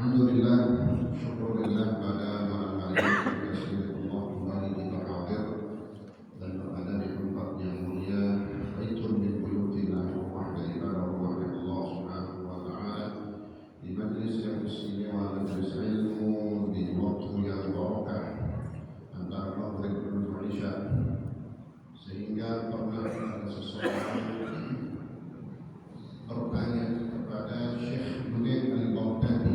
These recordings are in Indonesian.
Alhamdulillah, syukurillah pada malam hari ini Allah kembali kita hadir dan berada di tempat yang mulia, baitun min buyutina rumah daripada rumah Allah Subhanahu wa taala, di majlis yang istimewa, majlis ilmu, di waktu yang barakah antara maghrib dan isya, sehingga pernah ada seseorang bertanya kepada Syekh Junaid Al-Baghdadi.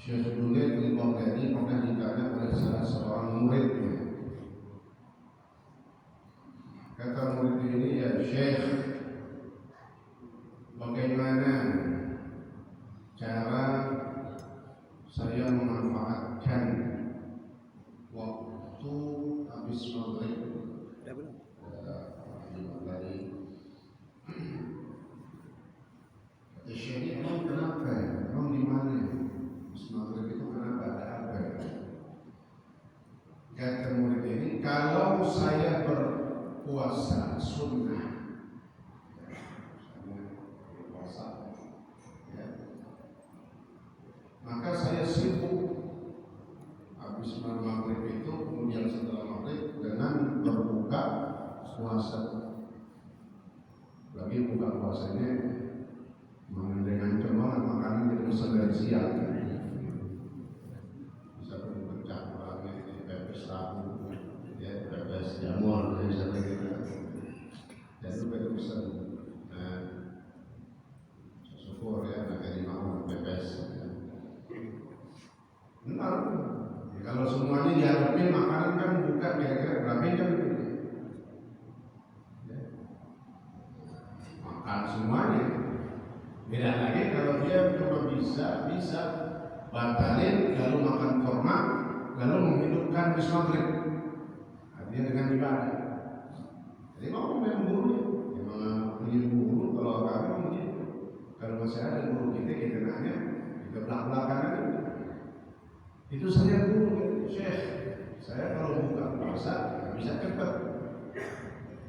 Syekh Junaid Al-Baghdadi pernah ditanya oleh salah seorang muridnya. Kata murid ini, ya Syekh, bagaimana cara saya memanfaatkan waktu habis maghrib? Syekh, emang kenapa ya? Emang di mana ya? Maghrib itu kenapa, ada apa ya? Kata murid ini, kalau saya berpuasa sunnah, maka saya sibuk habis maghrib itu, kemudian setelah maghrib dengan berbuka puasa. Lagi buka puasanya dengan cemang makanan itu bisa dari siang, bisa pecah orangnya, pepes tahu, ya pepes jamur, bisa begitu. Dan itu bisa, syukur ya, dari mau pepes. Benar. Ya, kalau semuanya dihadapin makanan kan buka kira-kira berapa jam itu? Ya. Makan semuanya. Beda lagi kalau dia cuma bisa batalin, lalu makan kurma, lalu menghidupkan bis maghrib, artinya dengan ibadah. Jadi mau memang gurunya, memang punya guru. Kalau kami mungkin kalau masih ada guru kita nanya, kita belak-belakan aja. Itu saya guru, Syekh. Saya kalau buka puasa nggak bisa cepat,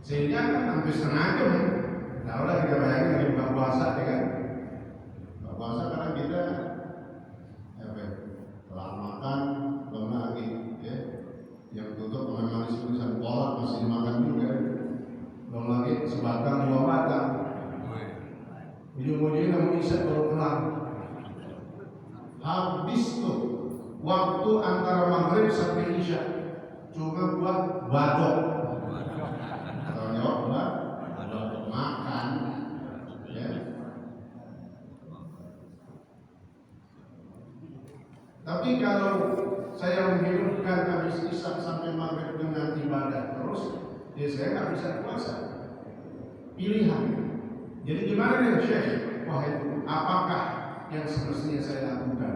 sehingga kan hampir setengah jam. Tahu lah kita bayangin lagi buka puasa, ya kan? Puasa karena kita telah makan, belum lagi ya, yang tutup memang tulisan kolak masih dimakan juga, belum lagi sebatang dua batang, ujung-ujungnya mau isya baru pulang. Habis tuh waktu antara maghrib sampai isya cuma buat badok, atau jawab badok makan, ya. Tapi kalau saya menghidupkan habis isya sampai maghrib dengan ibadah terus, ya saya nggak bisa puasa. Pilihan. Jadi gimana nih Syekh? Wah, apakah yang semestinya saya lakukan?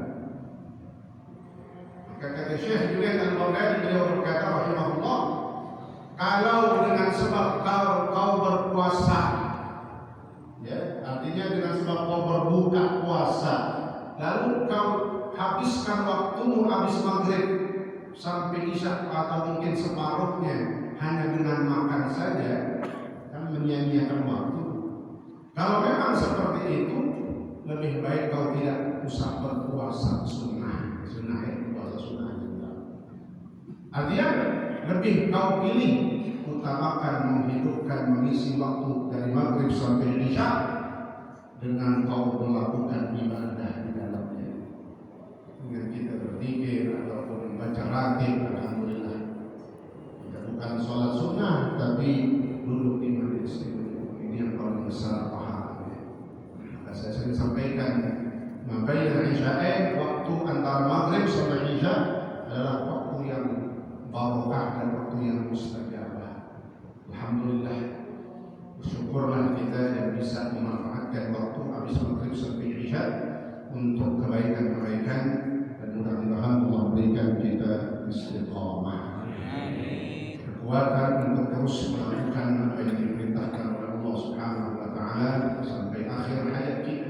Maka kata Syekh Junaid Al-Baghdadi, beliau berkata rahimahullah, kalau dengan sebab kau berpuasa, ya, artinya dengan sebab kau berbuka puasa, lalu kau habiskan waktumu habis maghrib sampai isya atau mungkin separuhnya hanya dengan makan saja, kan menyia-nyiakan waktu. Kalau memang seperti itu, lebih baik kau tidak usah berpuasa sunnah ya, puasa sunnah juga. Artinya lebih kau pilih utamakan menghidupkan, mengisi waktu dari maghrib sampai isya dengan kau melakukan ibadah di dalamnya, dengan kita berzikir ataupun membaca ratib. Alhamdulillah, kita bukan sholat sunnah tapi duduk di majelis ilmu, ini yang paling besar pahalanya. Maka saya sering sampaikan, mabaina isya'i, waktu antara maghrib sampai isya adalah waktu yang barokah dan waktu yang mustajabah. Alhamdulillah, bersyukurlah kita yang bisa memanfaatkan waktu habis maghrib sampai isya untuk kebaikan-kebaikan, dan mudah-mudahan Allah berikan kita istiqamah, kekuatan untuk terus melakukan apa yang diperintahkan oleh Allah Subhanahu wa taala sampai akhir hayat kita.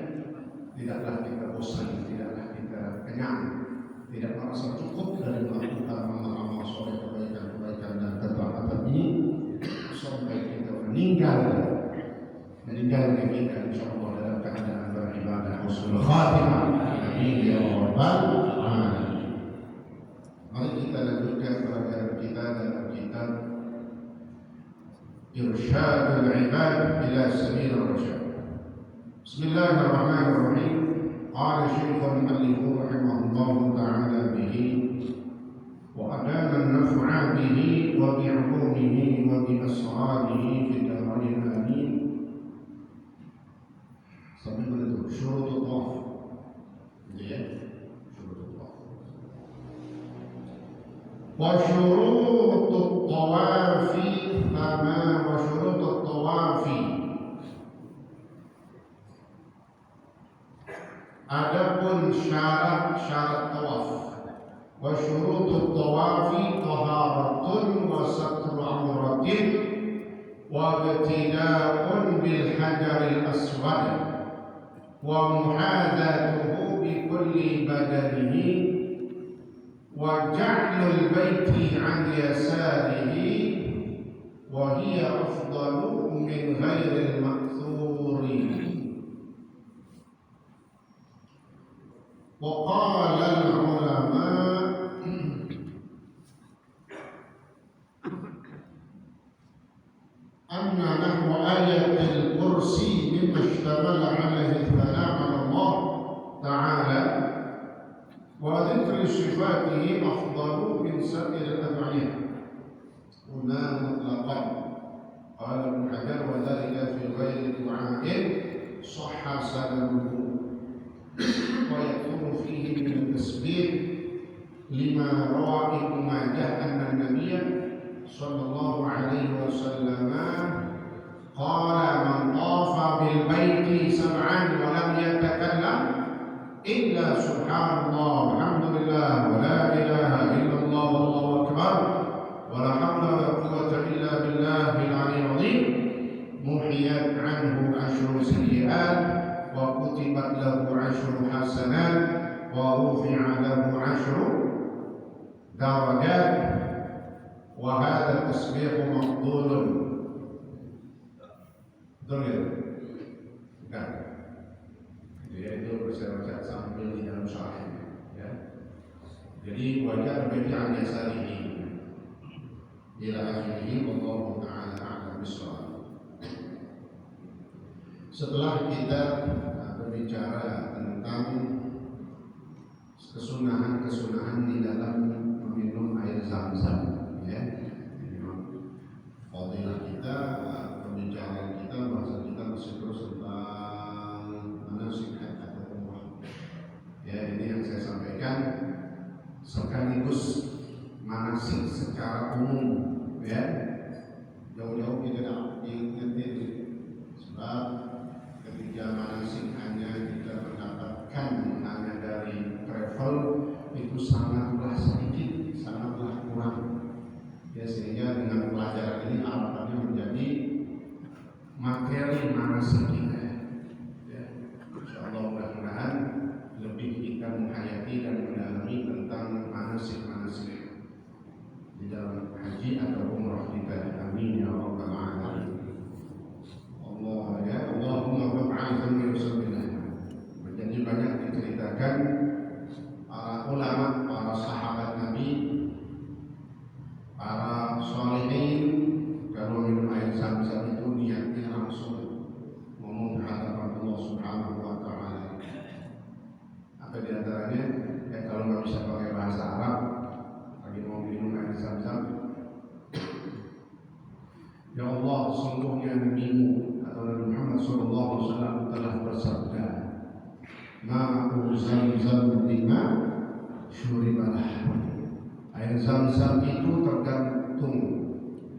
Tidaklah kita bosan, tidaklah kita kenyang, tidak merasa cukup dari melakukan amal-amal soleh, kebaikan-kebaikan dan ketaatan ini sampai kita meninggal kita insyaallah dalam keadaan beribadah husnul khatimah. Amin ya rabbal alamin. Mari kita lanjutkan pelajaran kita dalam kitab Irsyadul Ibad ila Sabil Rasyad. Bismillahirrahmanirrahim. Qala Syekhul Mu'allif rahimahullah ta'ala bihi wa adana an-naf'a bihi wa bi'ulumihi wa bi asrarihi fi darain amin. Sampai mana itu? Syurutut tawaf. Ya, syurutut tawaf. Wa syurutut tawafi sama wa syurutut tawafi. Adapun syarat-syarat tawaf. Wa syurutut tawafi taharatun wa satru auratin wa ibtida'un bil hajaril aswad wa muhadatuhu bi kulli badanihi wa ja'lul baiti an yasarihi wa hiya afdalu min ghairil ma'thuri. Wa qala al-ulama anna nahwa ayatil kursi mimma ishtamala alaihi al-thalam ala Allah ta'ala wa dhikri sifatihi afdalu min sa'ir al-ad'iyah huna mutlaqan. Qala Ibn Hajar wa dhalika fi ghairi du'a'in sahha sanaduhu wa yakunu fihi min al-tasbih lima rawa Ibnu Majah anna an-nabiyya sallallahu alaihi wasallam qala man tafa bil baiti sab'an wa lam yatakallam illa subhanallah walhamdulillah wa la ilaha illallah wallahu akbar wa la hawla wa la quwwata illa billahil aliyyil azim muhiyat anhu ashru sayyi'at wa kutibat lahu ashru hasanat wa rufi'a lahu ashru darajat wa hadha tasbih mafdulun. Betul ya? Bukan. Jadi itu saya baca sambil di dalam syarah ya. Jadi wajar bagi an yasarihi ila akhirih wallahu ta'ala a'lam bissawab. Setelah kita berbicara tentang kesunahan di dalam meminum air Zam-Zam ya, fadilah kita, pembicaraan kita, bahasa kita masih terus tentang manasik atau umrah. Ya, ini yang saya sampaikan sekaligus manasik secara umum ya. Jauh-jauh kita tidak diingetin sebab ketika manasik hanya kita mendapatkan hanya dari travel itu sangatlah sedikit, sangatlah kurang. Ya, sehingga dengan pelajaran ini harapannya menjadi materi manasik kita. Ya, insyaallah mudah-mudahan lebih kita menghayati dan mendalami tentang manasik-manasik di dalam haji atau umrah kita. Amin ya rabbal alamin. Allah ya Allahumma fa'al kama yusallimu. Menjadi banyak diceritakan para ulama, para sahabat Nabi, para sholihin kalau minum air Zam-Zam itu niatnya langsung ngomong hadapan Allah Subhanahu wa ta'ala. Apa di antaranya? Ya, kalau nggak bisa pakai bahasa Arab, lagi mau minum air Zam-Zam, ya Allah, sungguhnya Nabi-Mu atau Nabi Muhammad SAW telah bersabda, ma'u Zam-Zam lima syuribalah. Air Zam-Zam itu tergantung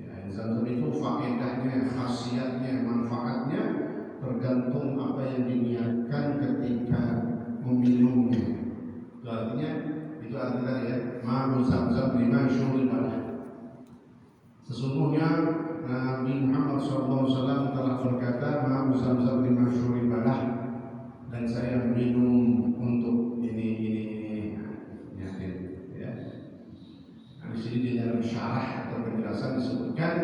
ya, air Zam-Zam itu faedahnya, khasiatnya, manfaatnya tergantung apa yang diniatkan ketika meminumnya. Itu artinya, itu artinya ya, ma'u Zam-Zam lima syuribalah. Sesungguhnya Nabi Muhammad SAW telah berkata, ma'u Zam-Zam lima syuribalah, dan saya minum untuk ini. Di sini di dalam syarah atau penjelasan disebutkan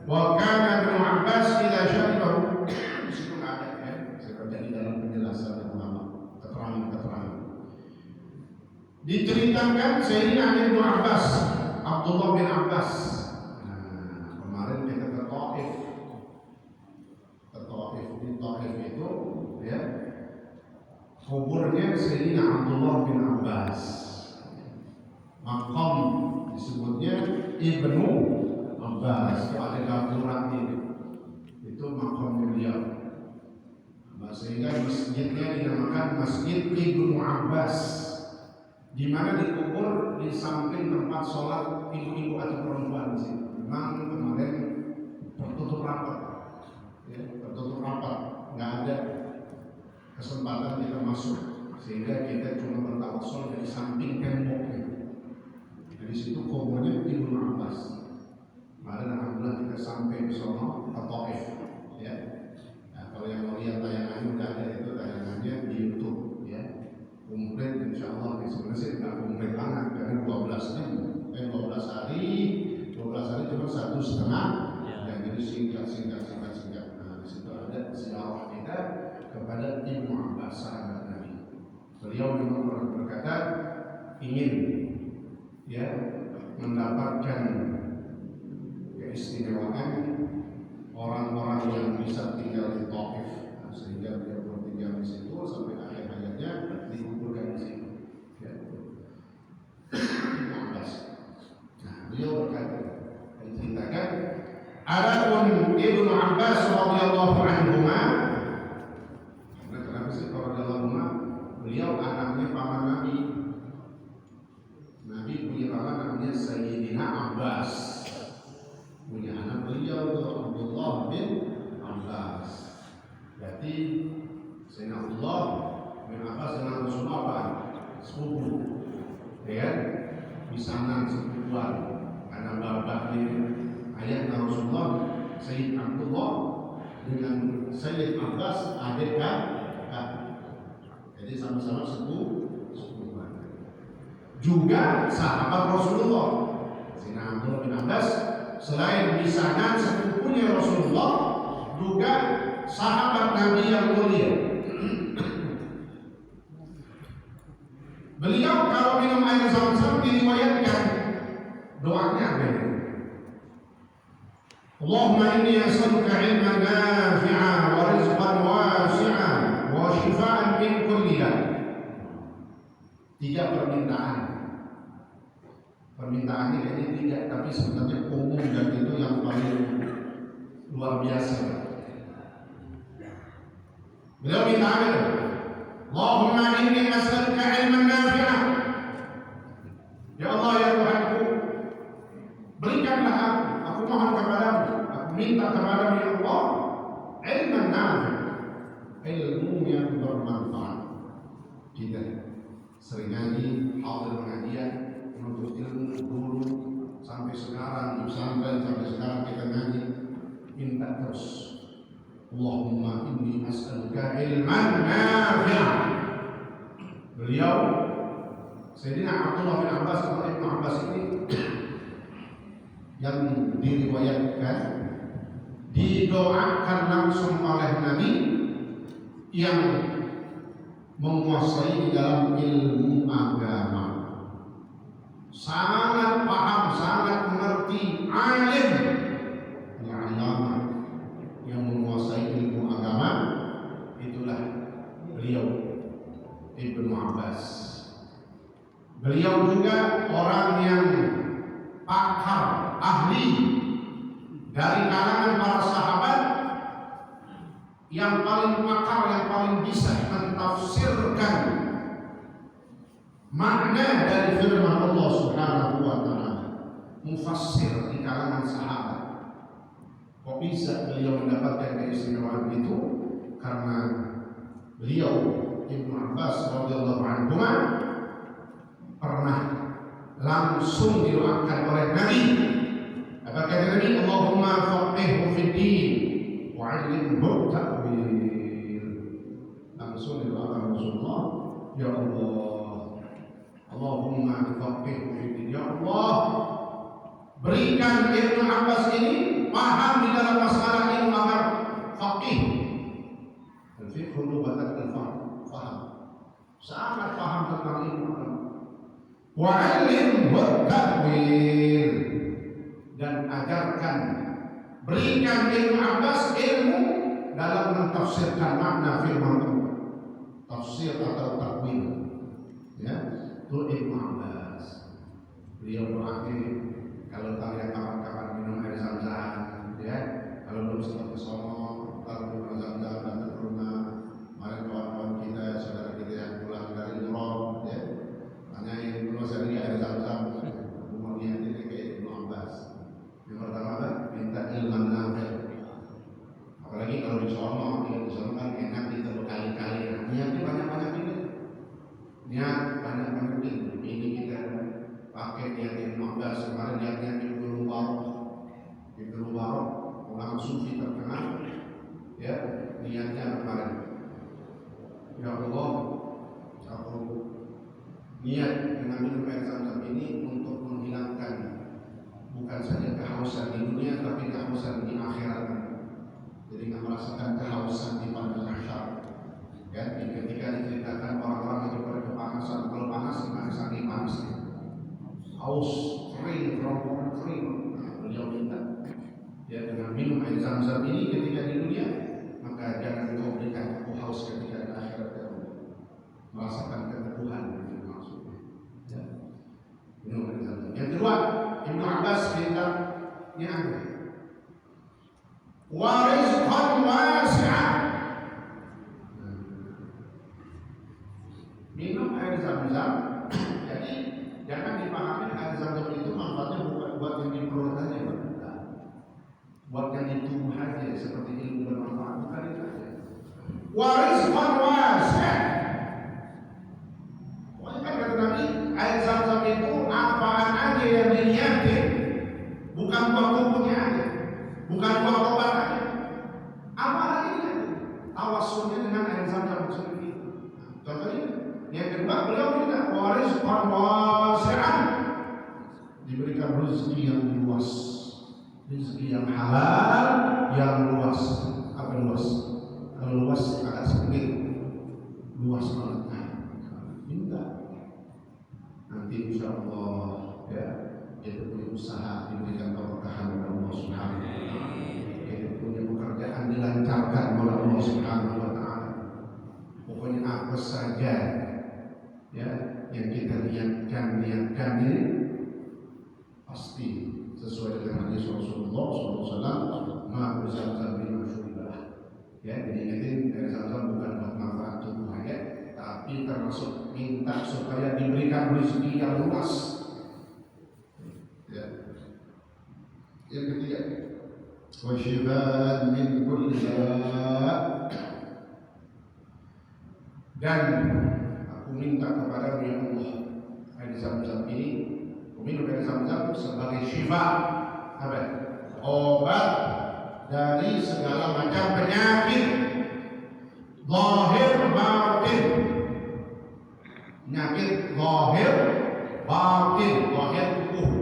wa kana Ibnu Abbas idza syaribahu. Di situ ada ya, saya baca di dalam penjelasan ulama, keterangan-keterangan. Diceritakan Sayyidina Ibnu Abbas, Abdullah bin Abbas. Kemarin kita ke Taif. Di Taif itu ya kuburnya Sayyidina Abdullah bin Abbas. Makam disebutnya Ibnu Abbas. Ada gapura itu makam beliau. Sehingga masjidnya dinamakan Masjid Ibnu Abbas, di mana dikubur di samping tempat sholat ibu-ibu atau perempuan di sini. Memang kemarin tertutup rapat, nggak ada kesempatan kita masuk, sehingga kita cuma bertawassul dari samping temboknya. Di situ kuburnya Ibnu Abbas. Kemarin alhamdulillah kita sampai ke sana ke Taif, ya. Kalau yang mau lihat tayangannya udah ada, itu tayangannya di YouTube, ya. Komplit insyaallah. Sebenarnya sih nggak komplit banget karena 12 hari cuma 1,5 ya. Jadi singkat. Nah, di situ ada sejarah kita kepada Ibnu Abbas sahabat Nabi. Beliau memang berkata ingin ya mendapatkan keistimewaan orang-orang yang bisa tinggal di Taif, sehingga beliau bertinggal di situ sampai akhir hayatnya dikuburkan di situ. Ya. Nah, beliau berkata, menceritakan, adapun Ibnu Abbas radhiyallahu anhuma, kenapa sih radhiyallahu anhuma? Beliau anaknya paman Nabi. Nabi punya paman namanya Sayyidina Abbas. Punya anak beliau Abdullah bin Abbas. Berarti Sayyidina Abdullah bin Abbas dengan Rasulullah apa? Sepupu, ya, misanan sepupuan. Karena bapaknya ayahnya Rasulullah Sayyid Abdullah dengan Sayyid Abbas adik kakak. Jadi sama-sama sepupuan. Juga sahabat Rasulullah. Sayyidina Abdullah bin Abbas selain misanan sepupunya Rasulullah, juga sahabat Nabi yang mulia. Beliau kalau minum air Zam-Zam diriwayatkan doanya apa ini? Allahumma inni as'aluka ilman nafi'a wa rizqan wasi'a wa shifaan min kulli da'. 3 permintaan. Permintaannya kayaknya 3, tapi sebenarnya umum dan itu yang paling luar biasa. Beliau minta apa? Allahumma inni as'aluka ilman nafi'ah. Ya Allah ya Tuhanku, berikanlah aku mohon kepadamu, aku minta kepadamu ya Allah, ilman nafi'ah, ilmu yang bermanfaat. Kita sering ngaji, hadir pengajian, menuntut ilmu dulu sampai sekarang, sampai sekarang kita ngaji, minta terus. Allahumma inni as'aluka ilman nafi'ah. Beliau Sayyidina Abdullah bin Abbas atau Ibnu Abbas ini yang diriwayatkan didoakan langsung oleh Nabi yang menguasai di dalam ilmu agama, sangat paham, sangat mengerti, alim, ulama yang menguasai ilmu agama. Itulah beliau Ibnu Abbas. Beliau juga orang yang pakar, ahli dari kalangan para sahabat, yang paling pakar, yang paling bisa mentafsirkan makna dari firman Allah Subhanahu wa taala. Mufassir di kalangan sahabat. Kok bisa beliau mendapatkan keistimewaan itu? Karena beliau Ibnu Abbas radhiyallahu anhu pernah langsung didoakan oleh Nabi. Apa kata Nabi? Allahumma faqihhu fid din wa 'allimhu ta'wil. Langsung didoakan Rasulullah, ya Allah, Allahumma faqihhu fid din, ya Allah, berikan Ibnu Abbas ini paham di dalam masalah ilmu agama, faqih. Al-fiqh lugatan al-fahm, paham. Sangat paham tentang ilmu agama. wa'allimhu ta'wil, dan ajarkan, berikan Ibnu Abbas ilmu dalam mentafsirkan makna firman Allah, tafsir atau takwil. Ya, itu Ibnu Abbas. Beliau berakhir kalau kalian kapan-kapan minum air Zam-Zam, ya, kalau belum sempat ke sono, lalu minum Zam-Zam dan ke rumah. Mari kawan-kawan kita, saudara kita yang pulang dari Nurul, ya, tanyain dulu saya air Zam-Zam. Umumnya ini kayak Ibnu Abbas. Yang pertama kan minta ilmu nafi'. Apalagi kalau di sono, di sono kan enak kita berkali-kali. Niatnya banyak-banyak ini. Niat banyak-banyak ini. Ini kita pakai niat Ibnu Abbas. Kemarin niatnya Ibnu Mubarak, ulama sufi terkenal. Ya, niatnya kemarin. Ya Allah, aku niat dengan minum air Zam-Zam ini untuk menghilangkan bukan saja kehausan di dunia, tapi kehausan di akhirat. Jadi nggak merasakan kehausan di padang mahsyar. Ya, ketika diceritakan orang-orang itu pada kepanasan, kalau panas gimana saking panasnya, haus, kering, kerongkongan kering. Nah, beliau minta, ya, dengan minum air Zam-Zam ini ketika di dunia, maka jangan kau berikan aku haus ketika di akhirat, ya, merasakan keteguhan itu maksudnya. Ya. Minum air Zam-Zam. Yang kedua, Ibnu Abbas minta niat wa rizqan wasi'an. Minum air Zam-Zam, jadi jangan dipahami air Zam-Zam itu manfaatnya bukan buat yang di perut saja, buat yang di tubuh saja, seperti ilmu bermanfaat, bukan itu saja. Wa rizqan wasi'an. Wah, kan kata Nabi, air Zam-Zam itu apaan aja yang diniatin, bukan buat tubuhnya aja, bukan buat obat aja. Apa lagi dia? Tawassulnya dengan air Zam-Zam seperti itu. Contohnya, yang kedua beliau minta warizqan wasi'an, diberikan rezeki yang luas, rezeki yang halal, yang luas. Apa luas? Kalau luas agak sedikit, luas banget. Minta. Nanti insya Allah, ya, itu punya usaha diberikan keberkahan oleh Allah Subhanahu wa Ta'ala. Itu punya pekerjaan dilancarkan oleh Allah Subhanahu wa Ta'ala. Pokoknya apa saja, ya, yang kita niatkan ini pasti sesuai dengan hadis Rasulullah SAW. Ma'u Zam-Zam lima syuribah. Ya, jadi ingatin air Zam-Zam bukan buat manfaat tubuh aja, tapi termasuk minta supaya diberikan rezeki yang luas. Ya. Yang ketiga, wa syifaan min kulli da', dan aku minta kepada ya Allah, air Zam-Zam ini, aku minum air Zam-Zam sebagai syifa, apa? Obat dari segala macam penyakit, zahir batin. Penyakit zahir batin, zahir tubuh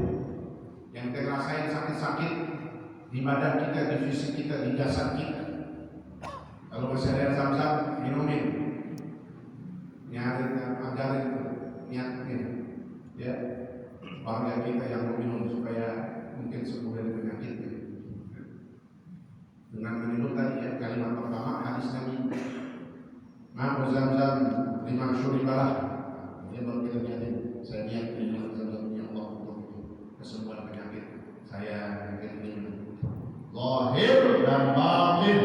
yang kita rasain sakit-sakit di badan kita, di fisik kita, di jasad kita. Kalau masih ada air Zam-Zam, minumin. Ajarin niatnya, ya, warga kita yang meminum supaya mungkin sembuh dari penyakitnya. Dengan meminum tadi, ya, kalimat pertama hadis Nabi, Ma'u Zam-Zam lima syuribalah. Dia baru kita niatin, saya niat minum Zam-Zam ya Allah untuk kesembuhan penyakit saya, penyakit ini, zahir dan batin,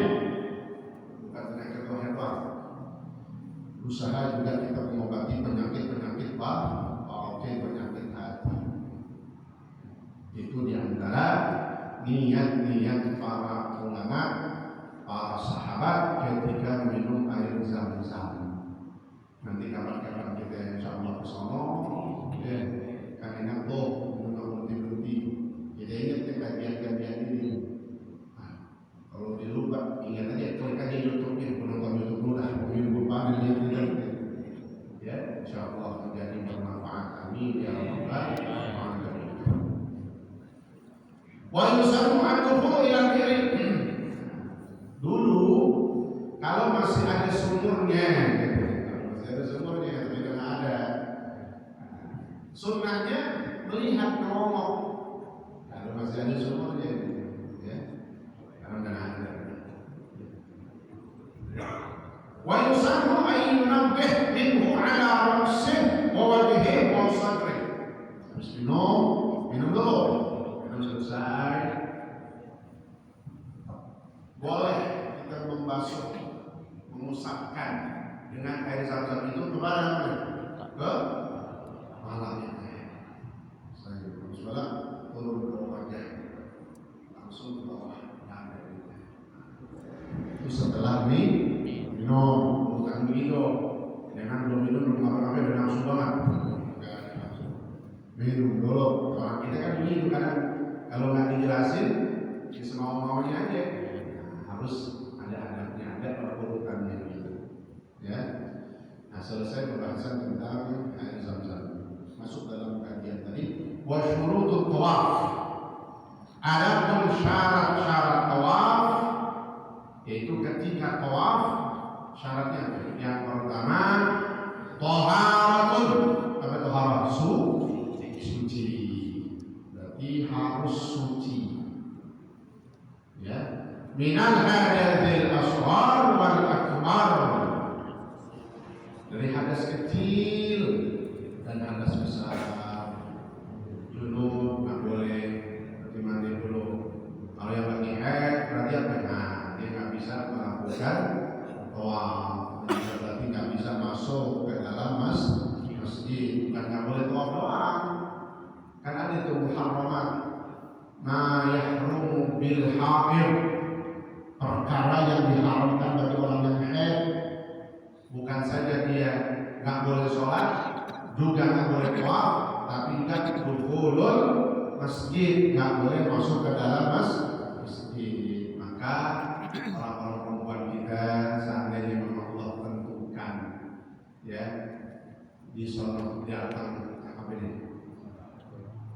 bukan penyakit zahir batin. Usaha juga kita mengobati penyakit-penyakit batin, penyakit hati. Itu diantara niat-niat para ulama, para sahabat ketika minum air Zam-Zam. Nanti kapan-kapan kita insya Allah kesana, ya, kan enak tuh minum berhenti-berhenti. Kita ingat ya kajian-kajian ini. Nah, kalau dilupa, ingat aja, klik aja YouTube-nya, penonton YouTube dulu dah, minum apa dia kita. Ya, insya Allah menjadi bermanfaat. Amin ya rabbal alamin. Wa yusallu an-dukhul ila al-irim. Dulu kalau masih ada sumurnya, Sunnahnya melihat ngomong. Kalau masih ada sumurnya, ya, karena nggak ada. Wa yusannu an yunabbih minhu ala ra'sihi wa wajhihi wa sadrihi. Habis minum dulu. Minum selesai. Boleh kita membasuh, mengusapkan dengan air zam-zam itu kepada mana? Ke kepalanya. Saya sholat turun ke wajah, langsung ke bawah. Itu setelah minum, bukan begitu. Jangan belum minum ngapa-ngapain dan langsung banget. Minum dulu. Orang kita kan begitu kadang kalau nggak dijelasin, ya semau-maunya aja. Harus ada adabnya, ada urutannya gitu. Ya. Nah, selesai pembahasan tentang air zam-zam. Masuk dalam kajian tadi. Wa syurutut tawaf. Adapun syarat-syarat tawaf, yaitu ketika tawaf syaratnya yang pertama taharatun. Apa taharat? Suci. Berarti harus suci. Ya. Minal hadathil asghar wal akbar. Dari hadas kecil dan hadas besar. Junub nggak boleh, berarti mandi dulu. Kalau yang lagi haid berarti apa? Nah, dia nggak bisa melakukan tawaf, berarti nggak bisa masuk ke dalam masjid. Bukan nggak boleh tawaf doang, kan ada itu muharramat. Ma yahrumu bil haid, perkara yang diharamkan bagi orang yang haid. Bukan saja dia nggak boleh sholat, juga nggak boleh tawaf, tapi juga dukhulul masjid, nggak boleh masuk ke dalam masjid. Maka orang-orang perempuan kita seandainya memang Allah tentukan, ya, di sholat datang apa ini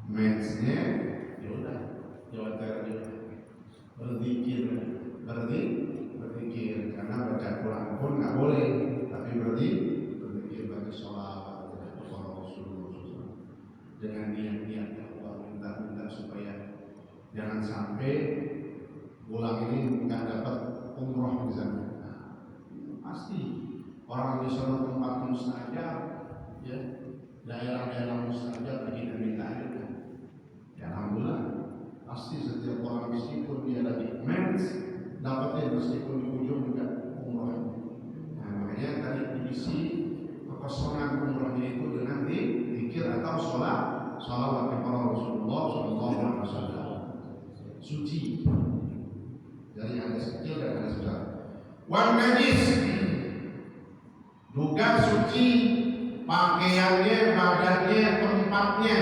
mensnya, ya udah Jawa berzikir, berzikir, karena baca Quran pun nggak boleh, tapi berzikir bagi sholat kepada Rasulullah dengan niat-niat Allah, minta supaya jangan sampai bulan ini nggak dapat umroh di sana. Nah, pasti orang di sana tempat mustajab, ya, daerah-daerah mustajab lagi minta itu. Ya, alhamdulillah, pasti setiap orang meskipun dia lagi mens dapatnya meskipun di ujung juga umroh. Nah, makanya tadi diisi kekosongan umrohnya itu dengan zikir atau sholawat kepada Rasulullah SAW. Suci dari hadas kecil dan hadas besar. Wan najis juga suci pakaiannya, badannya, tempatnya.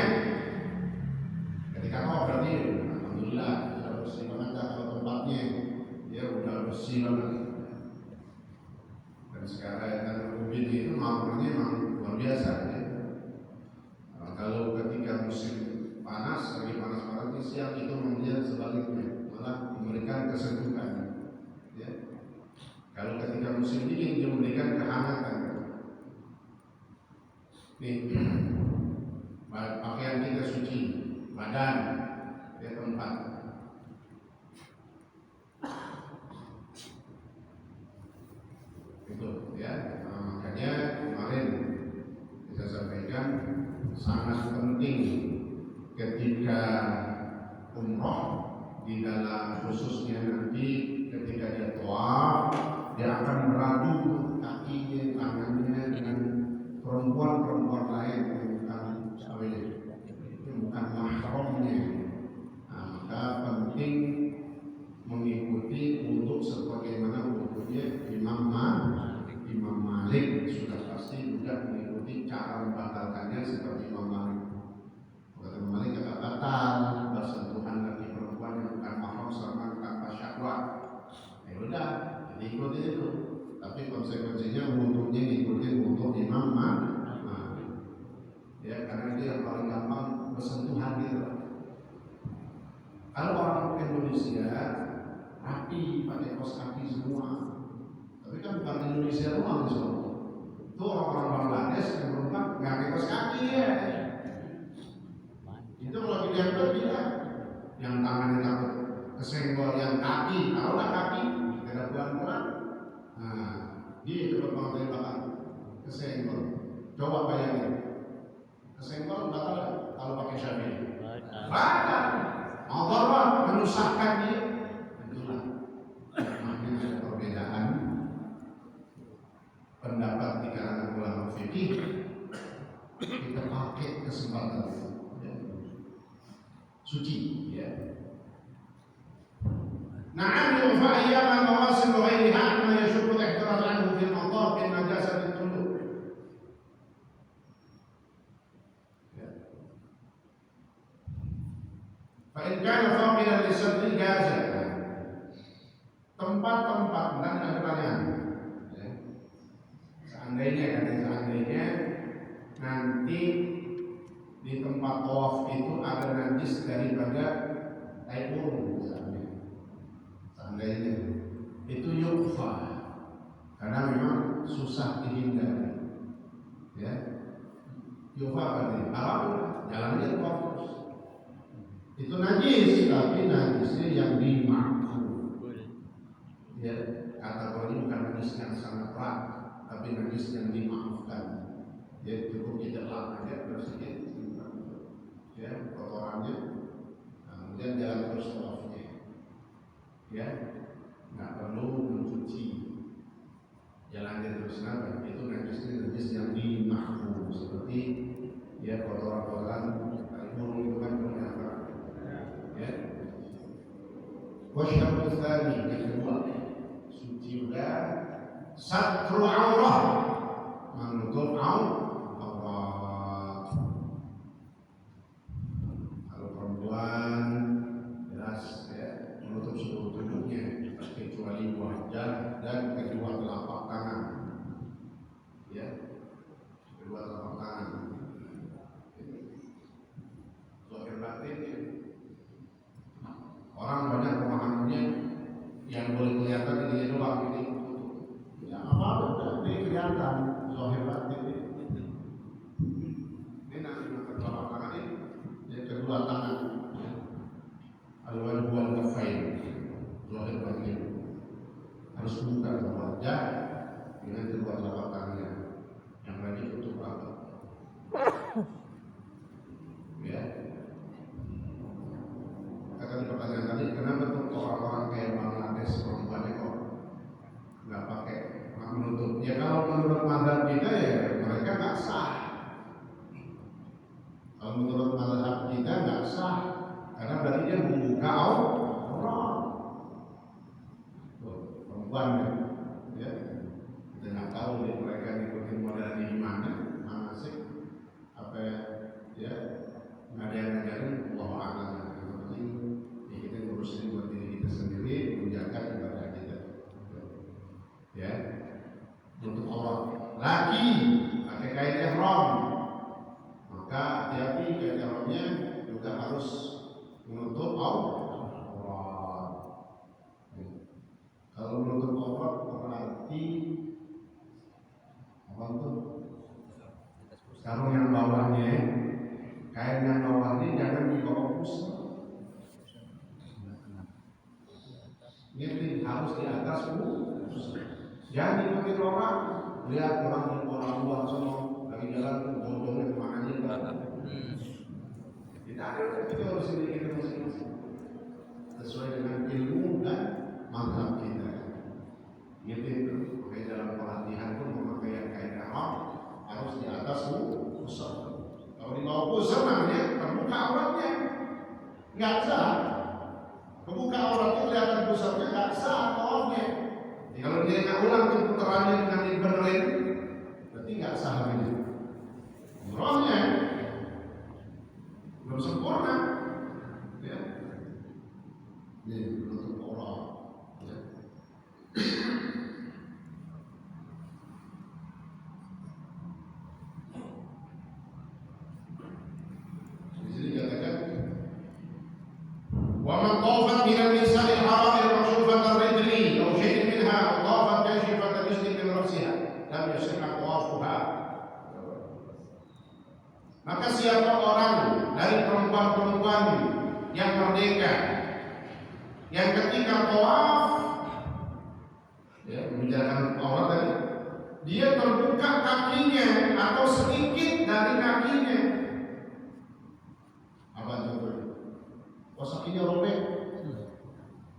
Ketika berarti alhamdulillah sudah bersih banget kalau tempatnya dia udah bersih banget. Dan sekarang dan COVID itu maknanya memang luar biasa, ya. Kalau ketika musim panas, lagi panas-panasnya siang itu dia sebaliknya malah memberikan kesejukan, ya. Kalau ketika musim dingin dia memberikan kehangatan. Nih, pakaian kita suci, badan, ya, tempat. Itu, ya. Makanya kemarin kita sampaikan sangat penting ketika umroh di dalam khususnya nanti ketika dia tawaf, dia akan beradu kakinya, tangannya dengan perempuan lain yang bukan mahramnya. Nah, maka penting mengikuti untuk sebagaimana wudhunya Imam Malik, sudah pasti juga mengikuti cara membatalkannya seperti Imam Malik. Kata Imam Malik kata batal bersentuhan laki perempuan yang bukan mahram sama tanpa syahwat. Ya udah, jadi ikuti itu. Tapi konsekuensinya wudhunya ngikutin wudhu Imam Malik. Ya, karena itu yang paling gampang bersentuhan gitu. Kalau orang Indonesia rapi, pakai kaos kaki semua. Tapi kan bukan Indonesia doang di sana. Itu orang-orang Bangladesh yang berempat nggak pakai kaos kaki, ya. yang tangannya takut kesenggol yang kaki, taruhlah kaki, ada bulan-bulan. Nah, dia cepat banget dari belakang kesenggol. Coba bayangin, kesenggol batal kalau pakai Syafi'i. Batal. Allah menyusahkan dia. Itulah makanya ada perbedaan pendapat di kalangan ulama fikih. Kita pakai kesempatan itu, ya. Suci, ya. Na'am yu'fa ayyaman mawasim wa ghairiha ma yashukku ihtiraz anhu fil matar bin najasat al-qulub. Fa in kana faqidan li sadri jaza. Tempat-tempat dan ada pertanyaan. Ya. Seandainya nanti di tempat tawaf itu ada najis daripada air burung misalnya. Seandainya itu yu'fa, karena memang susah dihindari, ya. Yu'fa berarti alhamdulillah jalannya tawaf terus. Itu najis, tapi najisnya yang dimaafkan. Ya, kategori bukan najis yang sangat berat, tapi najis yang dimaafkan. Ya, cukup kita lap aja bersihin, ya, kotorannya, kemudian jalan terus tawafnya. Ya, nggak perlu mencuci, jalannya terus nabrak. Itu najis yang dimaafkan, seperti ya kotoran-kotoran burung itu kan berapa, ya. Wasyarul tsani yang kedua, suci udah satru aurah, menutup aurat. Kalau perempuan jelas ya menutup seluruh tubuhnya kecuali wajah dan kedua telapak tangan, ya, kedua telapak tangan. Zahir batinnya orang banyak pemahamannya yang boleh kelihatan ini doang ini. Ya apa ini kelihatan zahir batinnya. Ini nanti maka telapak tangan ini, yang kedua tangan, ya. Al-wajhul kafain, zahir batin harus buka wajah dengan kedua telapak tangannya, yang lain tutup rapat. Ya. Kata pertanyaan tadi, kenapa tuh orang-orang kayak Bangladesh perempuannya kok nggak pakai menutup? Ya kalau menurut mazhab kita ya mereka nggak sah. Kalau menurut mazhab kita nggak sah, karena berarti dia membuka aurat. Perempuan ya, kita nggak tahu nih mereka ngikutin model di mana sih, apa ya, nggak ada yang ngajarin, Allah a'lam. Ya kita ngurusin buat diri kita sendiri, menjaga ibadah kita, ya, untuk aurat. Lagi pakai kain ihram, maka hati-hati kain ihramnya juga harus menutup aurat. Kalau menutup aurat berarti apa tuh? Sarung yang bawahnya, kain yang bawahnya jangan dibawa pusat. Ini harus di atas pusat. Jangan diikuti orang. Lihat orang luar sana lagi jalan bodohnya kemana aja. Kita ada, kita harus ini kita masing-masing sesuai dengan ilmu dan mazhab kita. Gitu. Makanya dalam pelatihan pun memakai kain ihram harus di atas pusat. Kalau di bawah pusat namanya terbuka auratnya, nggak sah. Kebuka auratnya kelihatan pusatnya nggak sah tawafnya. Kalau dia nggak ulang tuh putarannya dengan dibenerin, berarti nggak sah lagi. Umrohnya belum sempurna, ya. Ini menutup aurat. Ya. Di sini dikatakan, wa man tawafat minal nisa'il haram al-makshufat ar-rijli aw shay'in minha tawafat kashifat al-jism min ra'siha lam yasihha tawafuha. Maka siapa orang dari perempuan-perempuan yang merdeka, yang ketika tawaf, ya, membicarakan aurat tadi, dia terbuka kakinya atau sedikit dari kakinya. Apa contohnya? Oh, kakinya robek.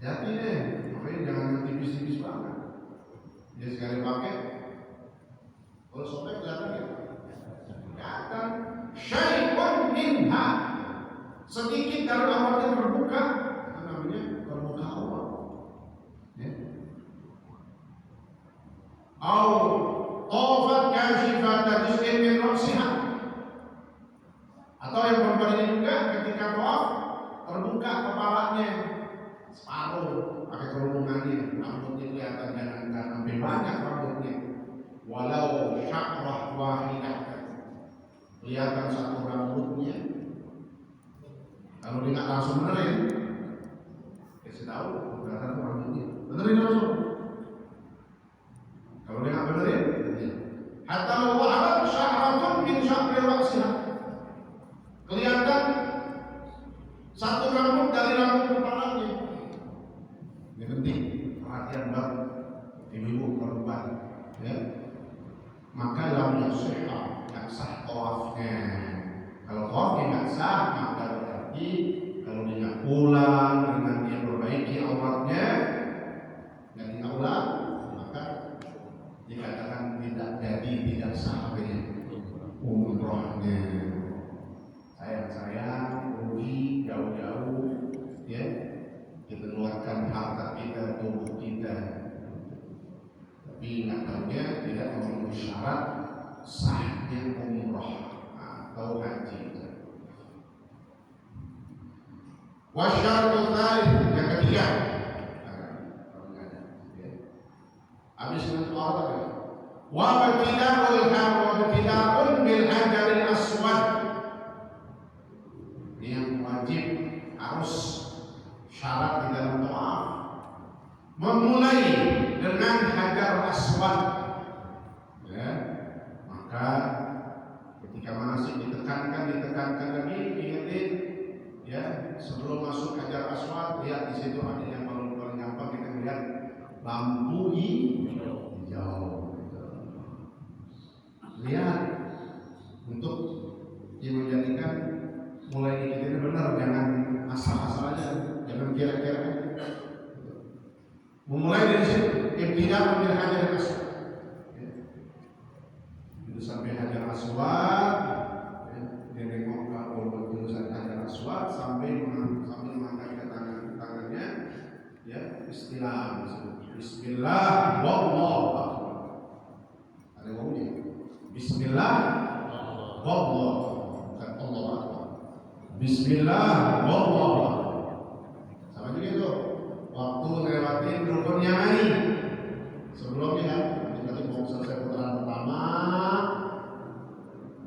Hati deh, makanya jangan tipis-tipis banget. Dia sekali pakai, kalau sobek kelihatan ya? Kelihatan. Syai'un minha, sedikit dari auratnya terbuka, itu namanya terbuka aurat. Ya. Au tawafat kashifatan juz'in min ra'siha, atau yang perempuan ini juga ketika tawaf terbuka kepalanya separuh, pakai kerudungannya, rambutnya kelihatan, jangan sampai banyak rambutnya, walau syakrah wahidah, kelihatan satu rambutnya. Kalau dia nggak langsung benerin, kasih tahu kelihatan rambutnya, benerin langsung. Kalau dia nggak benerin, hatta wahabat syahratun min syahri ra'siha, kelihatan satu rambut dari rambut kepalanya. Ini penting perhatian banget ibu-ibu perempuan, ya. Maka lam yasihha, nggak sah tawafnya. Kalau tawafnya nggak sah, maka berarti kalau dia pulang dengan dia perbaiki auratnya, dan dia ulang, maka dikatakan tidak jadi, tidak sah umrohnya. Sayang rugi jauh-jauh, ya, kita keluarkan harta kita, tubuh kita, tapi ingatannya tidak memenuhi syarat sahnya umroh atau haji. Wasyaratul tsalits, yang ketiga, habis dengan soal apa? Wa batida'un bil hajaril aswad, yang wajib harus syarat di dalam tawaf memulai dengan hajar aswad, ya. Maka ketika manasik ditekankan lagi, ingetin, ya, sebelum masuk hajar aswad, lihat di situ ada yang paling gampang kita lihat lampu hijau. Lihat untuk menjadikan mulai kita ini benar, jangan asal-asal aja, jangan kira-kira. Memulai dari situ, ibtidah bil hajar aswad, ya. Itu sampai hajar aswad, ya. Dia nengok ke urusan hajar aswad sambil mengangkat tangannya, ya, istilah Bismillah wallahu akbar. Ada ngomongnya Bismillah wallahu, bukan Allah akbar. Bismillah wallahu akbar. Sama juga itu waktu lewatin rukun yamani. Sebelumnya kan berarti mau selesai putaran pertama,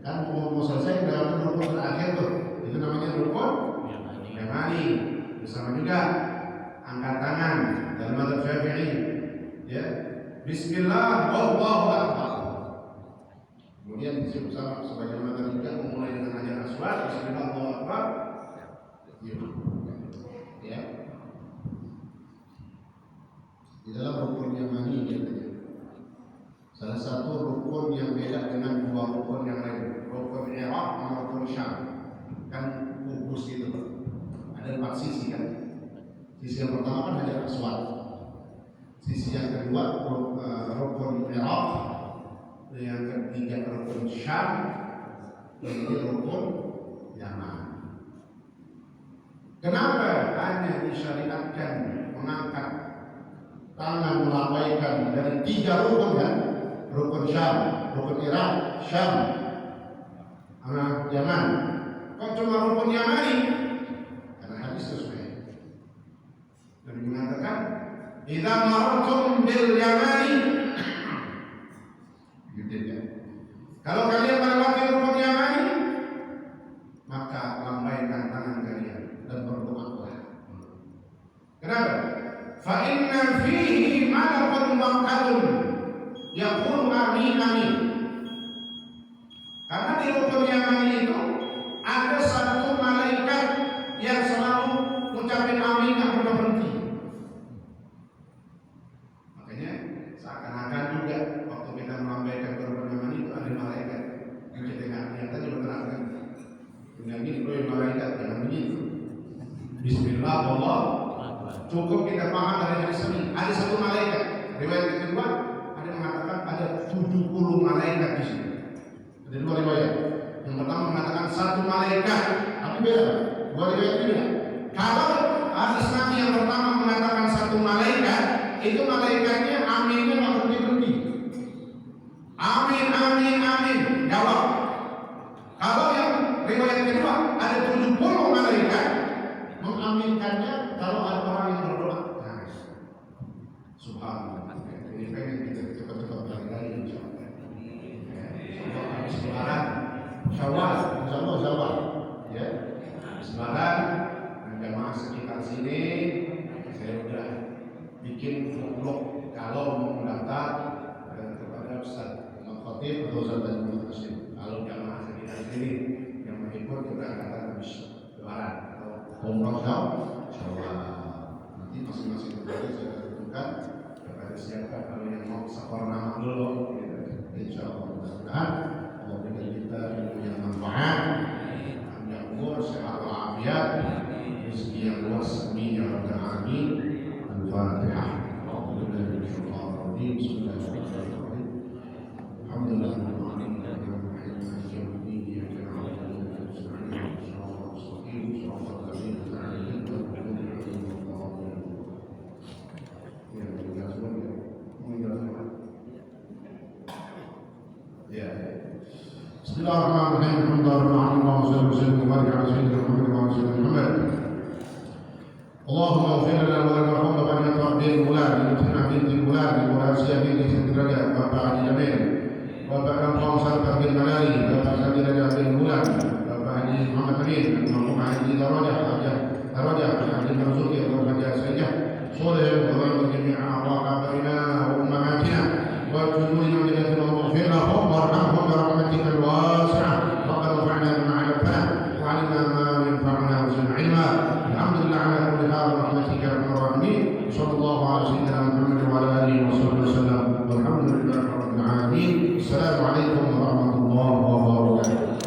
kan mau selesai lewatin rukun terakhir tuh, itu namanya rukun yamani. Bersama juga angkat tangan dalam mazhab Syafi'i, ya, Bismillah wallahu akbar. Kemudian disitu sama sebagaimana tadi juga memulai dengan hajar aswad, Bismillah wallahu akbar, ya. Di dalam rukun yamani katanya, salah satu rukun yang beda dengan dua rukun yang lain, rukun Iraq dan rukun Syam, kan kubus itu, ada 4 sisi kan. Sisi yang pertama kan hajar aswad, sisi yang kedua rukun Iraq, yang ketiga rukun Syam, ini rukun Yaman. Kenapa hanya disyariatkan mengangkat tangan melambaikan dari 3 rukun kan? Rukun Syam, rukun Iraq, Syam, Yaman. Kok cuma rukun Yamani? Karena hadis sesuai. Dan mengatakan, "Idza marartum bil Yamani," gitu ya. Kalau kalian melewati rukun Yamani, maka lambaikan tangan kalian dan berdoalah. Kenapa? Fa inna fihi malakun muwakkalun yaqulu amin amin. Karena di rukun Yamani itu ada satu malaikat yang selalu Allah. Cukup kita paham dari hadis ini. Ada satu malaikat. Riwayat yang kedua ada mengatakan ada 70 malaikat di sini. Ada dua riwayat. Yang pertama mengatakan satu malaikat, tapi beda. Dua riwayat beda. Kalau hadis Nabi yang pertama mengatakan satu malaikat, itu malaikatnya aminnya nggak berhenti. Amin, amin, amin. Jawab. Kalau yang riwayat kedua ada 70 malaikat mengaminkannya kalau ada orang yang berdoa. Nah, subhanallah. Ini pengen kita cepat-cepat lari insyaallah. Semoga habis lebaran Syawal, insyaallah Syawal. Ya. Habis lebaran dan jamaah sekitar sini saya udah bikin vlog kalau mau mendaftar kepada Ustaz Al-Khatib atau Ustaz Al-Muhtasim. Kalau jamaah sekitar sini yang mengikut keberangkatan habis lebaran atau umroh Syawal. Nanti masing-masing keluarga saya tentukan kepada siapa kalau yang mau safar nama dulu. Insyaallah mudah-mudahan Allah berikan kita ilmu yang manfaat, panjang umur, sehat walafiat, rezeki yang luas, amin ya rabbal alamin. Al-Fatihah. Bismillahirrahmanirrahim. Alhamdulillah. Bismillahirrahmanirrahim. Allahumma salli wa barik ala sayyidina Muhammad wa ala sayyidina Muhammad. Allahumma ighfir lana wa lana wa bani taqdir bulan inna binti bulan murasiyah binti Sadraja Bapak Haji Jamil Bapak Kampung Sarkar bin Malari Bapak Sadraja bin Bulan Bapak Haji Muhammad Amin Bapak Haji Darajah Haji Marzuki Bapak Haji Sayyah